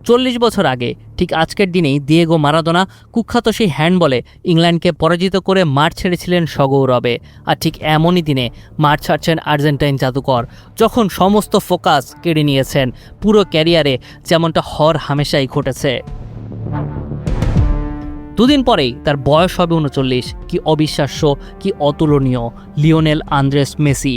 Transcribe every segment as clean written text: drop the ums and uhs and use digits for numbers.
40 বছর আগে ঠিক আজকের দিনেই দিয়েগো মারাদোনা কুখ্যাত সেই হ্যান্ডবলে ইংল্যান্ডকে পরাজিত করে মাঠ ছেড়েছিলেন সগৌরবে। আর ঠিক এমনই দিনে মাঠ ছাড়ছেন আর্জেন্টাইন জাদুকর, যখন সমস্ত ফোকাস কেড়ে নিয়েছেন পুরো ক্যারিয়ারে, যেমনটা হর হামেশাই ঘটেছে। দুদিন পরেই তার বয়স হবে 39। কি অবিশ্বাস্য, কি অতুলনীয়! লিওনেল আন্দ্রেস মেসি,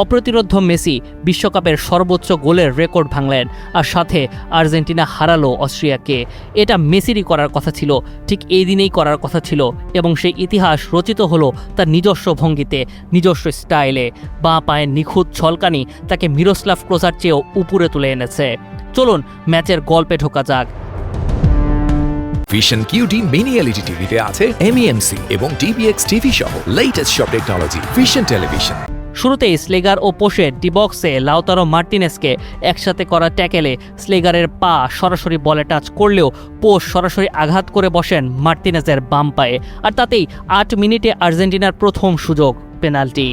অপ্রতিরোধ্য মেসি বিশ্বকাপের সর্বোচ্চ গোলের রেকর্ড ভাঙলেন, আর সাথে আর্জেন্টিনা হারালো অস্ট্রিয়াকে। এটা মেসিরই করার কথা ছিল, ঠিক এই দিনেই করার কথা ছিল, এবং সেই ইতিহাস রচিত হলো তার নিজস্ব ভঙ্গিতে, নিজস্ব স্টাইলে। বাঁ পায়ের নিখুঁত ছলকানি তাকে মিরোস্লাভ ক্লোজার চেয়েও উপরে তুলে এনেছে। চলুন ম্যাচের গল্পে ঢোকা যাক। ভিশন কিউটি মিনি এলইডি টিভিতে আছে MEMC এবং DBX টিভি সহ লেটেস্ট সব টেকনোলজি। Vision television. শুরুতেই স্লেগার ও পোষের ডিবক্সে লাউতারো মার্টিনেসকে একসাথে করা ট্যাকেলে স্লেগারের পা সরাসরি বলে টাচ করলেও পোষ সরাসরি আঘাত করে বসেন মার্টিনেসের বাম পায়ে, আর তাতেই 8 মিনিটে আর্জেন্টিনার প্রথম সুযোগ, পেনাল্টি।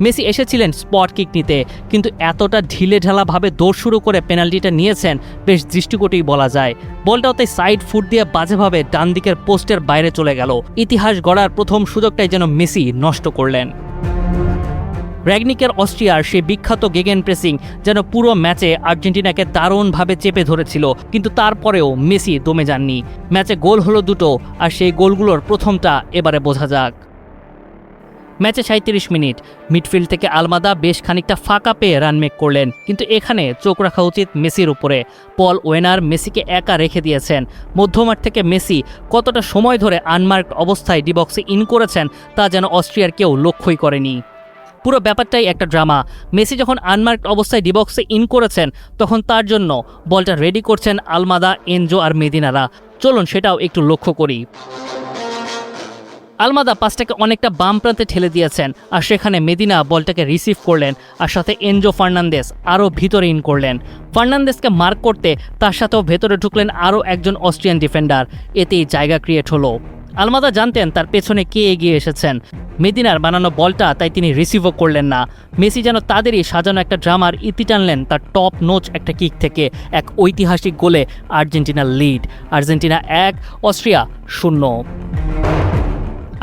মেসি এসেছিলেন স্পট কিক নিতে, কিন্তু এতটা ঢিলেঢালাভাবে দৌড় শুরু করে পেনাল্টিটা নিয়েছেন বেশ দৃষ্টিকটেই বলা যায়। বলটাও তাই সাইড ফুট দিয়ে বাজেভাবে ডান দিকের পোস্টের বাইরে চলে গেল। ইতিহাস গড়ার প্রথম সুযোগটাই যেন মেসি নষ্ট করলেন। র্যাগনিকের অস্ট্রিয়ার সেই বিখ্যাত গেগেন প্রেসিং যেন পুরো ম্যাচে আর্জেন্টিনাকে দারুণভাবে চেপে ধরেছিল, কিন্তু তারপরেও মেসি দমে যাননি। ম্যাচে গোল হলো দুটো, আর সেই গোলগুলোর প্রথমটা এবারে বোঝা যাক। ম্যাচে 37 মিনিট মিডফিল্ড থেকে আলমাদা বেশ খানিকটা ফাঁকা পেয়ে রান মেক করলেন, কিন্তু এখানে চোখ রাখা উচিত মেসির উপরে। পল ওয়েনার মেসিকে একা রেখে দিয়েছেন। মধ্যমাঠ থেকে মেসি কতটা সময় ধরে আনমার্কড অবস্থায় ডিবক্সে ইন করেছেন তা যেন অস্ট্রিয়ার কেউ লক্ষ্যই করেনি। পুরো ব্যাপারটাই একটা ড্রামা। মেসি যখন আনমার্কড অবস্থায় ডিবক্সে ইন করেছেন, তখন তার জন্য বলটা রেডি করছেন আলমাদা, এনজো আর মেদিনারা। চলুন সেটাও একটু লক্ষ্য করি। আলমাদা পাসটাকে অনেকটা বাম প্রান্তে ঠেলে দিয়েছেন, আর সেখানে মেদিনা বলটাকে রিসিভ করলেন, আর সাথে এনজো ফার্নান্দেস আরও ভিতরে ইন করলেন। ফার্নান্দেসকে মার্ক করতে তার সাথেও ভেতরে ঢুকলেন আরও একজন অস্ট্রিয়ান ডিফেন্ডার। এতেই জায়গা ক্রিয়েট হলো। আলমাদা জানতেন তার পেছনে কে এগিয়ে এসেছেন। মেদিনার বানানো বলটা তাই তিনি রিসিভও করলেন না। মেসি যেন তাদেরই সাজানো একটা ড্রামার ইতি টানলেন তার টপ নোচ একটা কিক থেকে। এক ঐতিহাসিক গোলে আর্জেন্টিনার লিড। Argentina 1, Austria 0।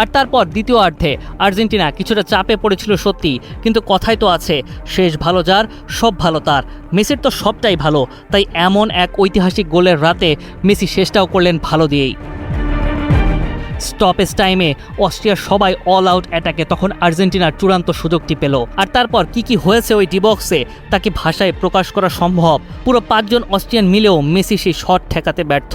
আর তারপর দ্বিতীয় অর্ধে আর্জেন্টিনা কিছুটা চাপে পড়েছিল সত্যি, কিন্তু কথাই তো আছে, শেষ ভালো যার সব ভালো তার। মেসির তো সবটাই ভালো, তাই এমন এক ঐতিহাসিক গোলের রাতে মেসি শেষটাও করলেন ভালো দিয়েই। স্টপেজ টাইমে অস্ট্রিয়ার সবাই অল আউট অ্যাটাকে তখন আর্জেন্টিনার চূড়ান্ত সুযোগটি পেল। আর তারপর কি হয়েছে ওই ডিবক্সে তা কি ভাষায় প্রকাশ করা সম্ভব? পুরো 5 জন অস্ট্রিয়ান মিলেও মেসি সেই শট ঠেকাতে ব্যর্থ।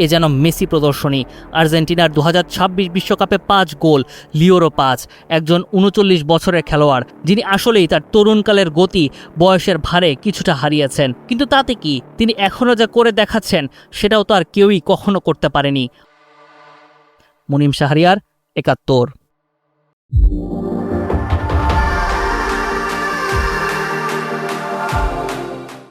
এ যেন মেসি প্রদর্শনী। আর্জেন্টিনার 2026 বিশ্বকাপে 5 গোল, লিওরও 5। একজন 39 বছরের খেলোয়াড়, যিনি আসলেই তার তরুণকালের গতি বয়সের ভারে কিছুটা হারিয়েছেন, কিন্তু তাতে কি, তিনি এখনও যা করে দেখাচ্ছেন সেটাও তো আর কেউই কখনো করতে পারেনি। মুনিম শাহরিয়ার, 71।